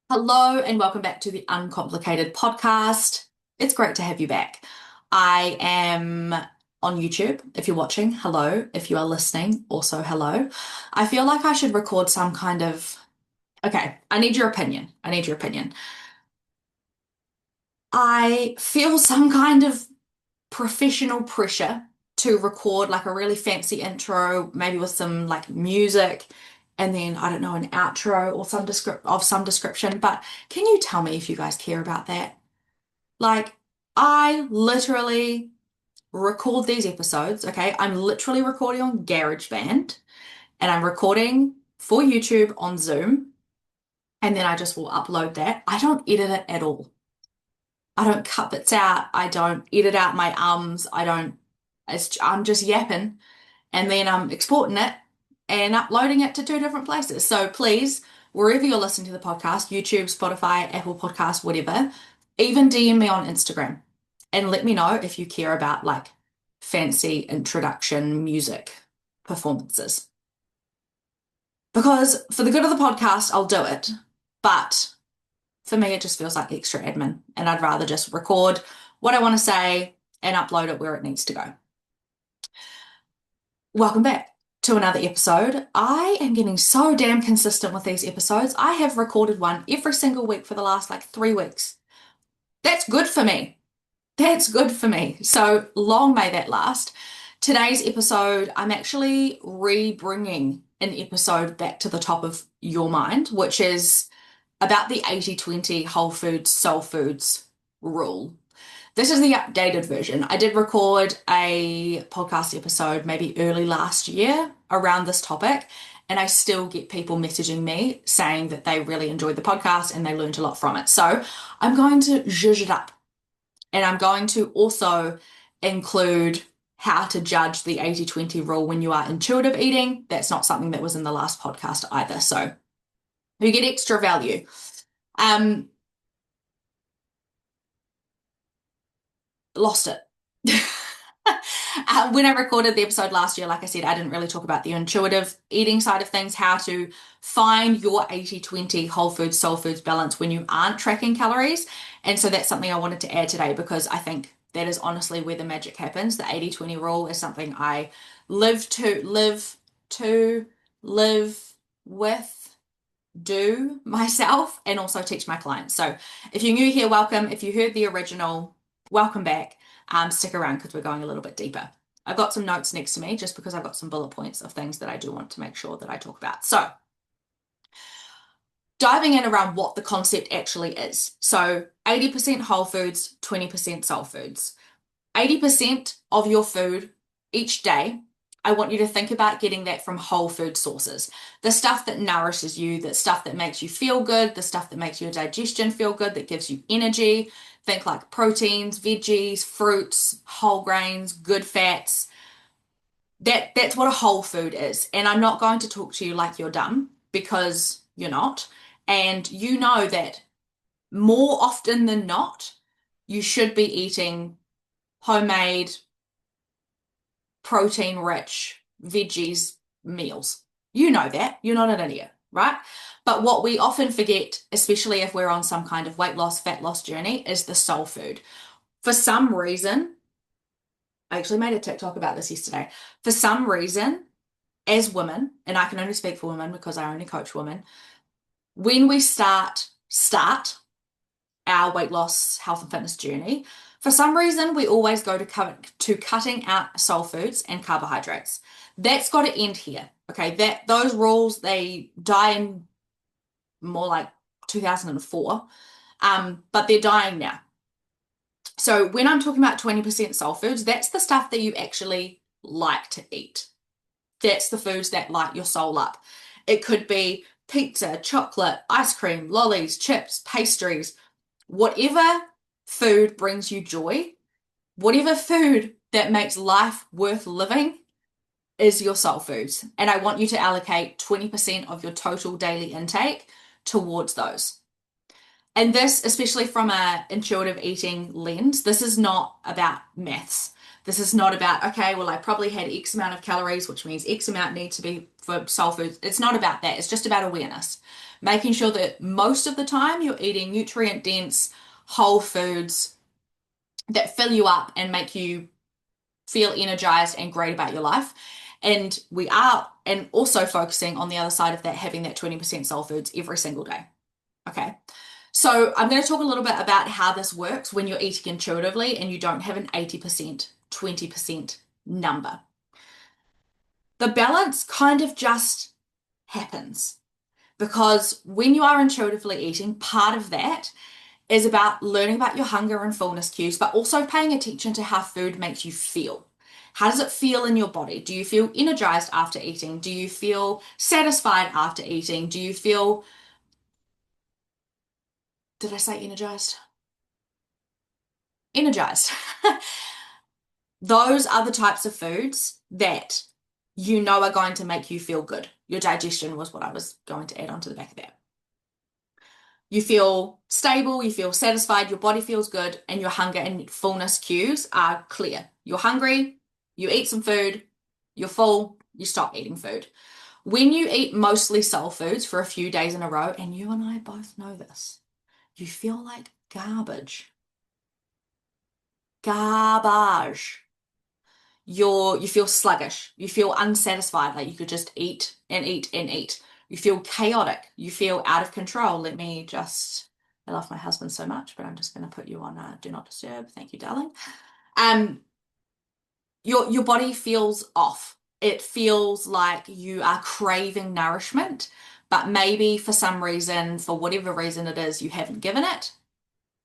Hello and welcome back to the Uncomplicated podcast. It's great to have you back. I am on YouTube. If you're watching, hello. If you are listening, also hello. I feel like I should record some kind of. Okay, I need your opinion. I need your opinion. I feel some kind of professional pressure to record like a really fancy intro, maybe with some like music, and then I don't know, an outro or some description. But can you tell me if you guys care about that? Like, I literally record these episodes, okay? I'm literally recording on GarageBand and I'm recording for YouTube on Zoom, and then I just will upload that. I don't edit it at all. I don't cut bits out. I don't edit out my ums. I'm just yapping, and then I'm exporting it and uploading it to two different places. So please, wherever you're listening to the podcast, YouTube, Spotify, Apple Podcasts, whatever, even DM me on Instagram and let me know if you care about like fancy introduction music performances. Because for the good of the podcast, I'll do it. But for me, it just feels like extra admin, and I'd rather just record what I want to say and upload it where it needs to go. Welcome back to another episode. I am getting so damn consistent with these episodes. I have recorded one every single week for the last like 3 weeks. That's good for me. That's good for me. So long may that last. Today's episode, I'm actually re-bringing an episode back to the top of your mind, which is about the 80/20 whole foods, soul foods rule. This is the updated version. I did record a podcast episode maybe early last year around this topic, and I still get people messaging me saying that they really enjoyed the podcast and they learned a lot from it. So I'm going to zhuzh it up, and I'm going to also include how to judge the 80/20 rule when you are intuitive eating. That's not something that was in the last podcast either. So you get extra value. Um, Lost it. When I recorded the episode last year, like I said, I didn't really talk about the intuitive eating side of things, how to find your 80/20 whole foods, soul foods balance when you aren't tracking calories. And so that's something I wanted to add today because I think that is honestly where the magic happens. The 80/20 rule is something I live to live to live with, do myself, and also teach my clients. So if you're new here, welcome. If you heard the original, welcome back. Stick around because we're going a little bit deeper. I've got some notes next to me just because I've got some bullet points of things that I do want to make sure that I talk about. So diving in around what the concept actually is. So 80% whole foods, 20% soul foods. 80% of your food each day, I want you to think about getting that from whole food sources. The stuff that nourishes you, the stuff that makes you feel good, the stuff that makes your digestion feel good, that gives you energy. Think like proteins, veggies, fruits, whole grains, good fats. That's what a whole food is. And I'm not going to talk to you like you're dumb because you're not. And you know that more often than not, you should be eating homemade protein rich veggies meals. You know that. You're not an idiot, right? But what we often forget, especially if we're on some kind of weight loss, fat loss journey, is the soul food. For some reason, I actually made a TikTok about this yesterday. For some reason, as women, and I can only speak for women because I only coach women, when we start our weight loss, health and fitness journey, for some reason, we always go to cutting out soul foods and carbohydrates. That's got to end here. Okay, that those rules they die in more like 2004, but they're dying now. So when I'm talking about 20% soul foods, that's the stuff that you actually like to eat. That's the foods that light your soul up. It could be pizza, chocolate, ice cream, lollies, chips, pastries, whatever food brings you joy, whatever food that makes life worth living is your soul foods. And I want you to allocate 20% of your total daily intake towards those. And this, especially from a intuitive eating lens, this is not about maths. This is not about, okay, well, I probably had X amount of calories, which means X amount need to be for soul foods. It's not about that. It's just about awareness. Making sure that most of the time you're eating nutrient dense, whole foods that fill you up and make you feel energized and great about your life. And we are, and also focusing on the other side of that, having that 20% soul foods every single day. Okay. So I'm going to talk a little bit about how this works when you're eating intuitively and you don't have an 80%, 20% number. The balance kind of just happens because when you are intuitively eating, part of that is about learning about your hunger and fullness cues, but also paying attention to how food makes you feel. How does it feel in your body? Do you feel energized after eating? Do you feel satisfied after eating? Do you feel, did I say energized? Energized. Those are the types of foods that you know are going to make you feel good. Your digestion was what I was going to add onto the back of that. You feel stable, you feel satisfied, your body feels good, and your hunger and fullness cues are clear. You're hungry, you eat some food, you're full, you stop eating food. When you eat mostly soul foods for a few days in a row, and you and I both know this, you feel like garbage. Garbage. You feel sluggish, you feel unsatisfied, like you could just eat and eat and eat. You feel chaotic, you feel out of control. Let me just, I love my husband so much, but I'm just going to put you on do not disturb. Thank you, darling. Um, your body feels off. It feels like you are craving nourishment, but maybe for some reason, for whatever reason it is, you haven't given it.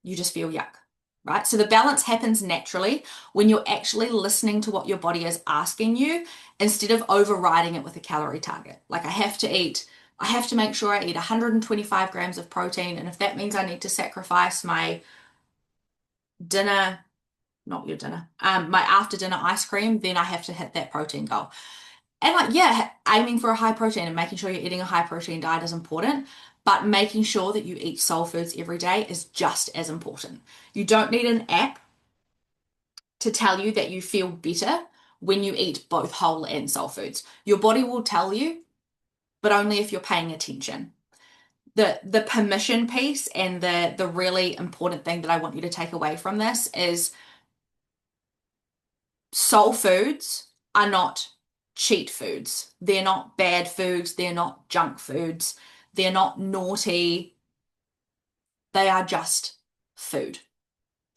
You just feel yuck, right? So the balance happens naturally when you're actually listening to what your body is asking you instead of overriding it with a calorie target. Like I have to make sure I eat 125 grams of protein. And if that means I need to sacrifice my dinner, not your dinner, my after dinner ice cream, then I have to hit that protein goal. And like, yeah, aiming for a high protein and making sure you're eating a high protein diet is important, but making sure that you eat soul foods every day is just as important. You don't need an app to tell you that you feel better when you eat both whole and soul foods. Your body will tell you, but only if you're paying attention. The permission piece and the really important thing that I want you to take away from this is soul foods are not cheat foods. They're not bad foods. They're not junk foods. They're not naughty. They are just food.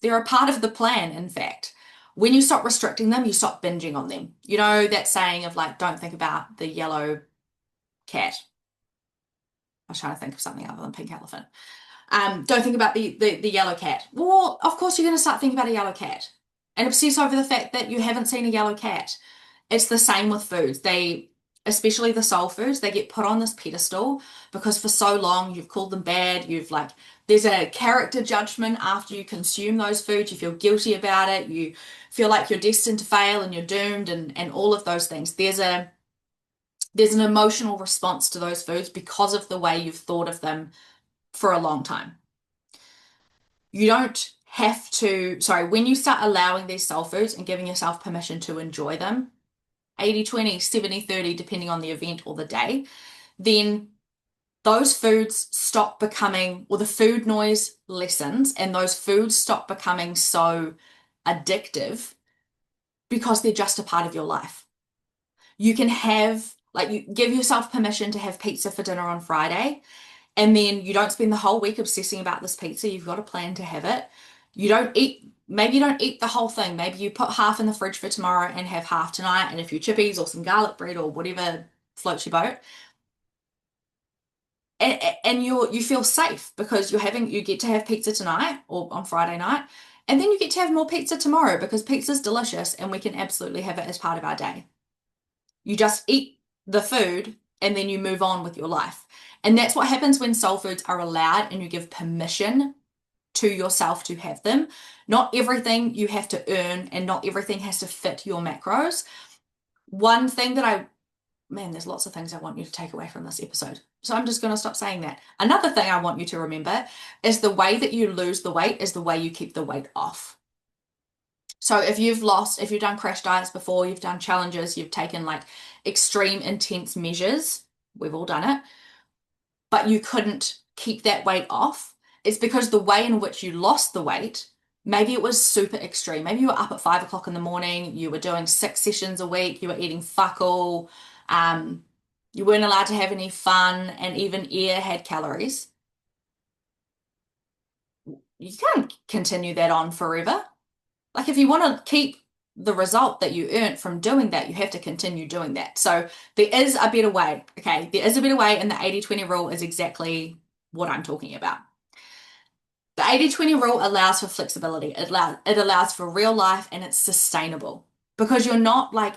They're a part of the plan, in fact. When you stop restricting them, you stop binging on them. You know that saying of like, don't think about the yellow cat. I was trying to think of something other than pink elephant. Don't think about the yellow cat. Well, of course you're going to start thinking about a yellow cat and obsess over the fact that you haven't seen a yellow cat. It's the same with foods. They, especially the soul foods, they get put on this pedestal because for so long you've called them bad. You've like, there's a character judgment after you consume those foods. You feel guilty about it. You feel like you're destined to fail and you're doomed and all of those things. There's an emotional response to those foods because of the way you've thought of them for a long time. You don't have to, sorry, when you start allowing these soul foods and giving yourself permission to enjoy them, 80-20, 70-30, depending on the event or the day, then those foods stop becoming, or the food noise lessens, and those foods stop becoming so addictive because they're just a part of your life. You can have, like, you give yourself permission to have pizza for dinner on Friday, and then you don't spend the whole week obsessing about this pizza. You've got a plan to have it. You don't eat, maybe you don't eat the whole thing. Maybe you put half in the fridge for tomorrow and have half tonight and a few chippies or some garlic bread or whatever floats your boat. And you feel safe because you get to have pizza tonight or on Friday night, and then you get to have more pizza tomorrow because pizza's delicious and we can absolutely have it as part of our day. You just eat the food and then you move on with your life. And that's what happens when soul foods are allowed and you give permission to yourself to have them. Not everything you have to earn and not everything has to fit your macros. One thing that man, there's lots of things I want you to take away from this episode. So I'm just going to stop saying that. Another thing I want you to remember is the way that you lose the weight is the way you keep the weight off. So if you've done crash diets before, you've done challenges, you've taken like extreme intense measures, we've all done it, but you couldn't keep that weight off, it's because the way in which you lost the weight, maybe it was super extreme. Maybe you were up at 5 o'clock in the morning, you were doing 6 sessions a week, you were eating fuck all, um, you weren't allowed to have any fun, and even air had calories. You can't continue that on forever. Like if you want to keep the result that you earned from doing that, you have to continue doing that. So there is a better way. Okay. There is a better way, and the 80/20 rule is exactly what I'm talking about. The 80/20 rule allows for flexibility. It allows for real life, and it's sustainable because you're not like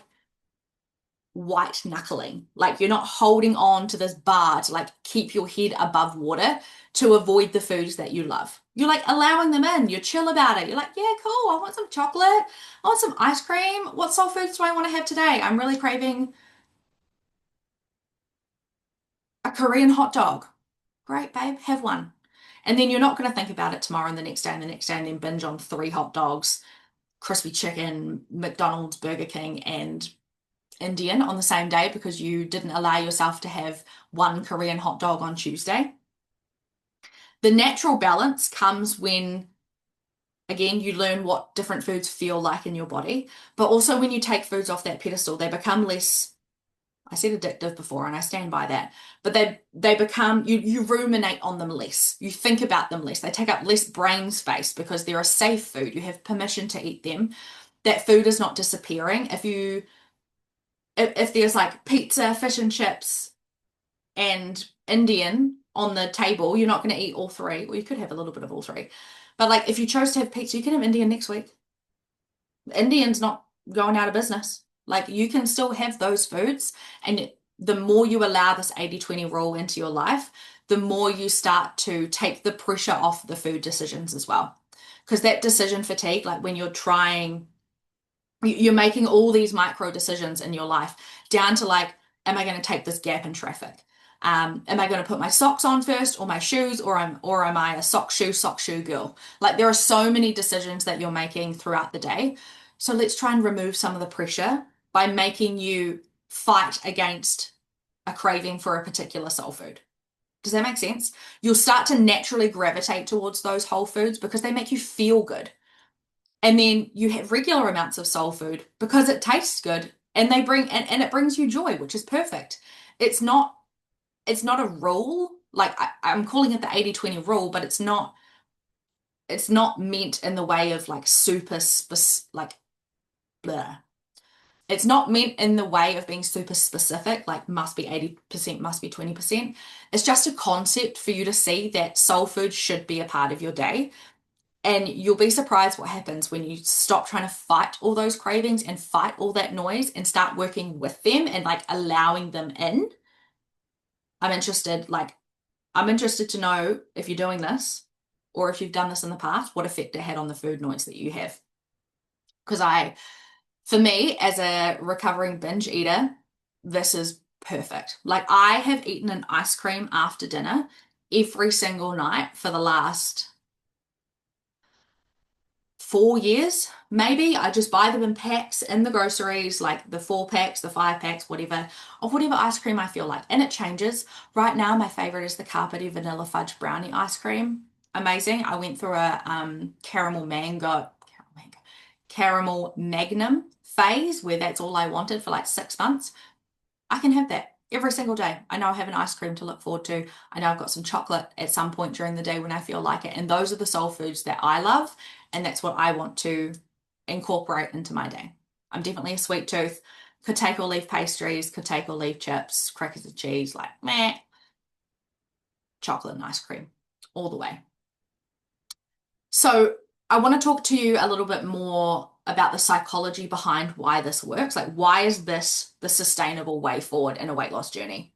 white knuckling. Like you're not holding on to this bar to like keep your head above water to avoid the foods that you love. You're like allowing them in. You're chill about it. You're like, yeah, cool. I want some chocolate. I want some ice cream. What soul foods do I want to have today? I'm really craving a Korean hot dog. Great, babe, have one. And then you're not going to think about it tomorrow and the next day and the next day and then binge on three hot dogs, crispy chicken, McDonald's, Burger King, and Indian on the same day because you didn't allow yourself to have one Korean hot dog on Tuesday. The natural balance comes when, again, you learn what different foods feel like in your body, but also when you take foods off that pedestal, they become less, I said addictive before, and I stand by that, but they become, you ruminate on them less. You think about them less. They take up less brain space because they're a safe food. You have permission to eat them. That food is not disappearing. If there's like pizza, fish and chips, and Indian on the table, you're not going to eat all three. Well, you could have a little bit of all three. But like if you chose to have pizza, you can have Indian next week. Indian's not going out of business. Like you can still have those foods. And the more you allow this 80/20 rule into your life, the more you start to take the pressure off the food decisions as well. Because that decision fatigue, like when you're trying you're making all these micro decisions in your life down to like, am I going to take this gap in traffic? Am I going to put my socks on first or my shoes or am I a sock shoe girl? Like there are so many decisions that you're making throughout the day. So let's try and remove some of the pressure by making you fight against a craving for a particular soul food. Does that make sense? You'll start to naturally gravitate towards those whole foods because they make you feel good. And then you have regular amounts of soul food because it tastes good and and it brings you joy, which is perfect. It's not it's not a rule. Like I'm calling it the 80/20 rule, but it's not meant in the way of like super like blah. It's not meant in the way of being super specific, like must be 80%, must be 20%. It's just a concept for you to see that soul food should be a part of your day. And you'll be surprised what happens when you stop trying to fight all those cravings and fight all that noise and start working with them and like allowing them in. I'm interested, I'm interested to know if you're doing this or if you've done this in the past, what effect it had on the food noise that you have. Because for me, as a recovering binge eater, this is perfect. Like I have eaten an ice cream after dinner every single night for the last 4 years, maybe. I just buy them in packs in the groceries, like the 4 packs, the 5 packs, whatever, of whatever ice cream I feel like. And it changes. Right now, my favorite is the Carpety Vanilla Fudge Brownie ice cream. Amazing. I went through a caramel magnum phase where that's all I wanted for like 6 months. I can have that every single day. I know I have an ice cream to look forward to. I know I've got some chocolate at some point during the day when I feel like it. And those are the soul foods that I love. And that's what I want to incorporate into my day. I'm definitely a sweet tooth. Could take or leave pastries, could take or leave chips, crackers and cheese, like meh, chocolate and ice cream all the way. So I want to talk to you a little bit more about the psychology behind why this works. Like, why is this the sustainable way forward in a weight loss journey?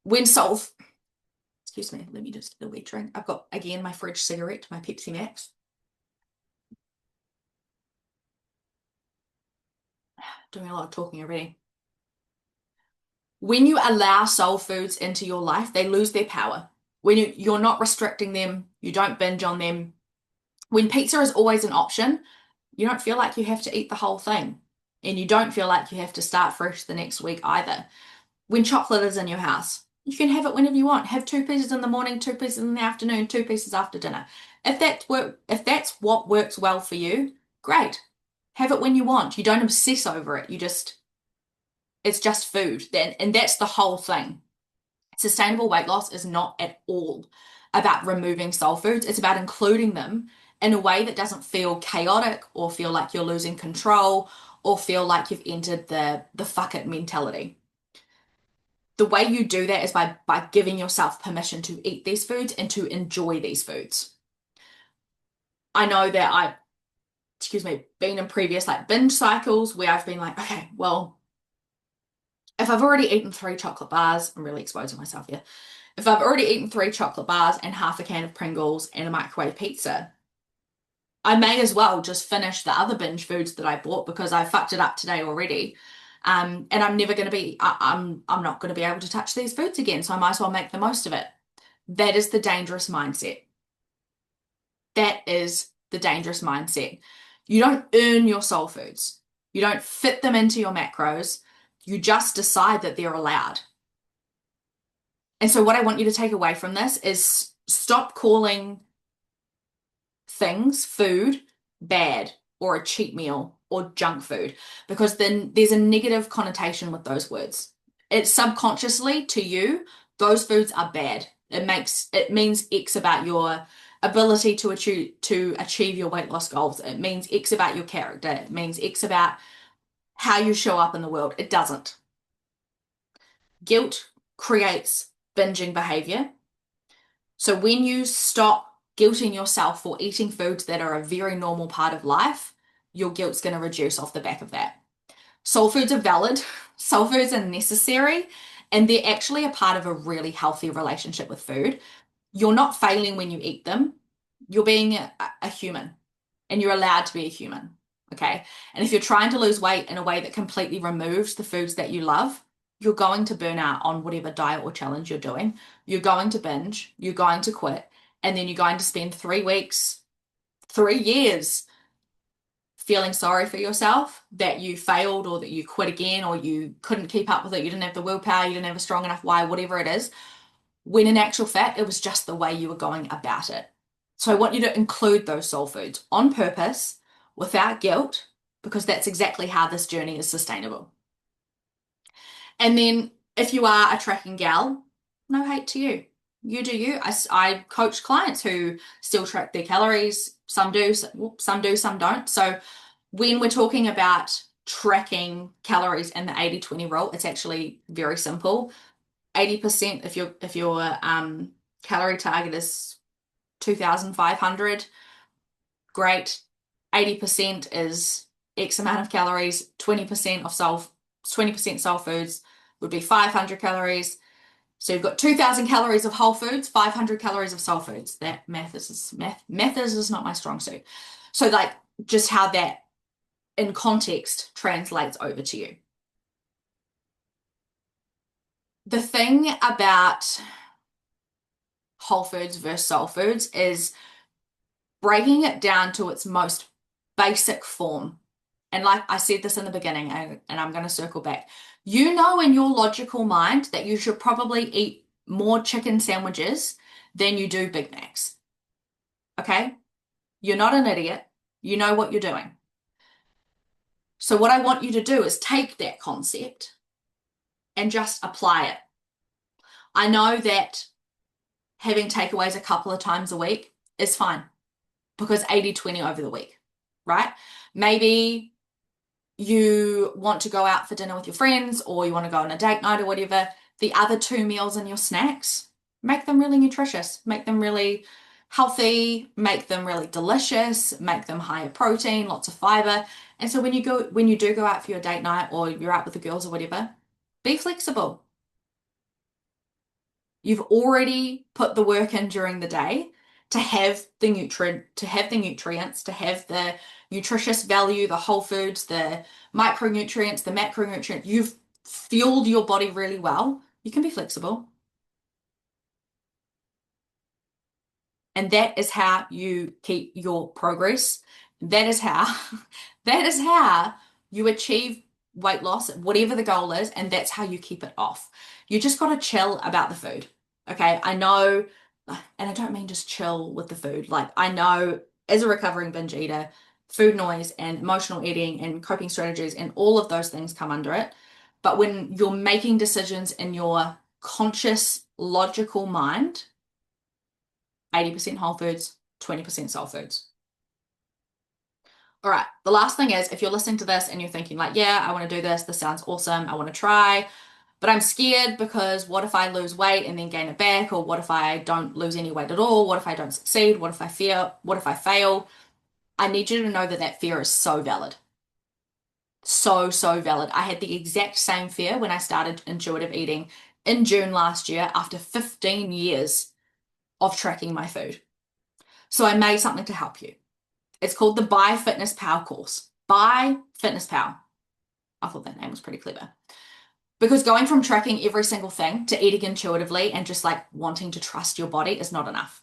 When soul, excuse me, let me just get a wee drink. I've got, again, my fridge cigarette, my Pepsi Max. Doing a lot of talking already. When you allow soul foods into your life, they lose their power. When you're not restricting them, you don't binge on them. When pizza is always an option, You don't feel like you have to eat the whole thing. And you don't feel like you have to start fresh the next week either. When chocolate is in your house, you can have it whenever you want. Have two pieces in the morning, two pieces in the afternoon, two pieces after dinner. If that's what works well for you, great. Have it when you want. You don't obsess over it. It's just food. And that's the whole thing. Sustainable weight loss is not at all about removing soul foods. It's about including them in a way that doesn't feel chaotic or feel like you're losing control or feel like you've entered the fuck it mentality. The way you do that is by giving yourself permission to eat these foods and to enjoy these foods. I know that been in previous like binge cycles where I've been like, okay, well, if I've already eaten three chocolate bars, I'm really exposing myself here. If I've already eaten three chocolate bars and half a can of Pringles and a microwave pizza, I may as well just finish the other binge foods that I bought because I fucked it up today already. And I'm never going to be, I'm not going to be able to touch these foods again. So I might as well make the most of it. That is the dangerous mindset. That is the dangerous mindset. You don't earn your soul foods. You don't fit them into your macros. You just decide that they're allowed. And so what I want you to take away from this is stop calling things, food, bad or a cheat meal or junk food, because then there's a negative connotation with those words. It's subconsciously to you, those foods are bad. It means X about your ability to achieve your weight loss goals. It means X about your character. It means X about how you show up in the world. It doesn't. Guilt creates binging behavior. So when you stop guilting yourself for eating foods that are a very normal part of life, your guilt's going to reduce off the back of that. Soul foods are valid, soul foods are necessary, and they're actually a part of a really healthy relationship with food. You're not failing when you eat them. You're being a human, and you're allowed to be a human. Okay. And if you're trying to lose weight in a way that completely removes the foods that you love, you're going to burn out on whatever diet or challenge you're doing. You're going to binge, you're going to quit, and then you're going to spend 3 weeks, 3 years feeling sorry for yourself that you failed or that you quit again or you couldn't keep up with it. You didn't have the willpower, you didn't have a strong enough why, whatever it is. When in actual fact, it was just the way you were going about it. So I want you to include those soul foods on purpose without guilt, because that's exactly how this journey is sustainable. And then if you are a tracking gal, no hate to you. You do you. I coach clients who still track their calories. Some do, some don't. So when we're talking about tracking calories and the 80-20 rule, it's actually very simple. 80% if your calorie target is 2,500, great. 80% is X amount of calories, 20% soul foods would be 500 calories. So you've got 2,000 calories of whole foods, 500 calories of soul foods. That math is not my strong suit. So like just how that in context translates over to you. The thing about whole foods versus soul foods is breaking it down to its most basic form. And like I said this in the beginning, and I'm going to circle back. You know in your logical mind that you should probably eat more chicken sandwiches than you do Big Macs. Okay? You're not an idiot. You know what you're doing. So what I want you to do is take that concept and just apply it. I know that having takeaways a couple of times a week is fine because 80-20 over the week, right? Maybe you want to go out for dinner with your friends or you want to go on a date night or whatever. The other two meals and your snacks, make them really nutritious, make them really healthy, make them really delicious, make them higher protein, lots of fiber. And so when you do go out for your date night or you're out with the girls or whatever, be flexible. You've already put the work in during the day to have the nutrients, to have the nutritious value, the whole foods, the micronutrients, the macronutrients. You've fueled your body really well. You can be flexible. And that is how you keep your progress. That is how, that is how you achieve weight loss, whatever the goal is, and that's how you keep it off. You just got to chill about the food. Okay, I know, and I don't mean just chill with the food. Like, I know as a recovering binge eater, food noise and emotional eating and coping strategies and all of those things come under it. But when you're making decisions in your conscious, logical mind, 80% whole foods, 20% soul foods. All right, the last thing is if you're listening to this and you're thinking, like, yeah, I want to do this, this sounds awesome, I want to try, but I'm scared because what if I lose weight and then gain it back? Or what if I don't lose any weight at all? What if I don't succeed? What if I fear? What if I fail? I need you to know that that fear is so valid. So, so valid. I had the exact same fear when I started intuitive eating in June last year after 15 years of tracking my food. So I made something to help you. It's called the Buy Fitness Power course. Buy Fitness Power. I thought that name was pretty clever. Because going from tracking every single thing to eating intuitively and just like wanting to trust your body is not enough.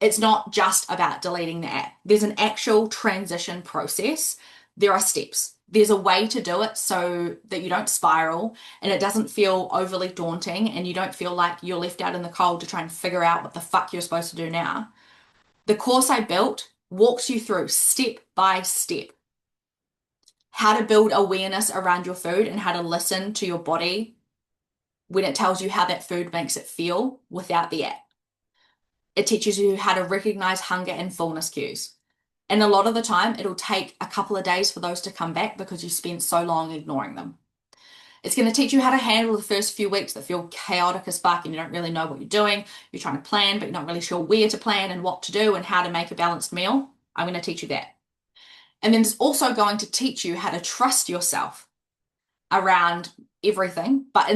It's not just about deleting the app. There's an actual transition process. There are steps. There's a way to do it so that you don't spiral and it doesn't feel overly daunting and you don't feel like you're left out in the cold to try and figure out what the fuck you're supposed to do now. The course I built walks you through step by step how to build awareness around your food and how to listen to your body when it tells you how that food makes it feel without the app. It teaches you how to recognize hunger and fullness cues. And a lot of the time, it'll take a couple of days for those to come back because you spent so long ignoring them. It's going to teach you how to handle the first few weeks that feel chaotic as fuck and you don't really know what you're doing. You're trying to plan, but you're not really sure where to plan and what to do and how to make a balanced meal. I'm going to teach you that. And then it's also going to teach you how to trust yourself around everything, but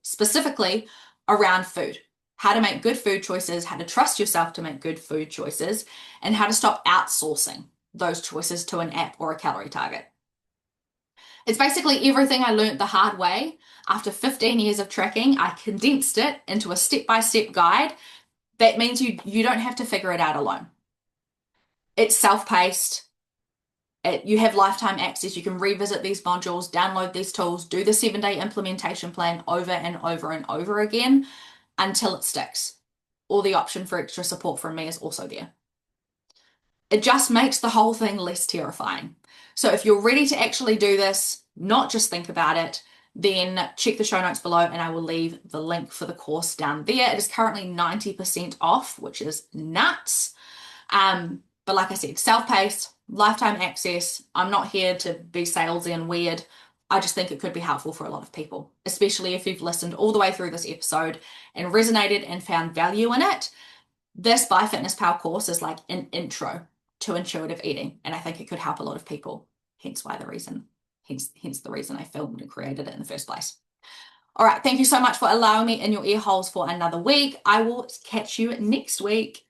specifically around food. How to make good food choices, how to trust yourself to make good food choices, and how to stop outsourcing those choices to an app or a calorie target. It's basically everything I learned the hard way. After 15 years of tracking, I condensed it into a step-by-step guide. That means you don't have to figure it out alone. It's self-paced. You have lifetime access. You can revisit these modules, download these tools, do the 7-day implementation plan over and over and over again until it sticks. Or the option for extra support from me is also there. It just makes the whole thing less terrifying. So if you're ready to actually do this, not just think about it, then check the show notes below and I will leave the link for the course down there. It is currently 90% off, which is nuts. But like I said, self-paced, lifetime access. I'm not here to be salesy and weird. I just think it could be helpful for a lot of people, especially if you've listened all the way through this episode and resonated and found value in it. This Buy Fitness Power course is like an intro to intuitive eating, and I think it could help a lot of people. Hence the reason I filmed and created it in the first place. All right, thank you so much for allowing me in your ear holes for another week. I will catch you next week.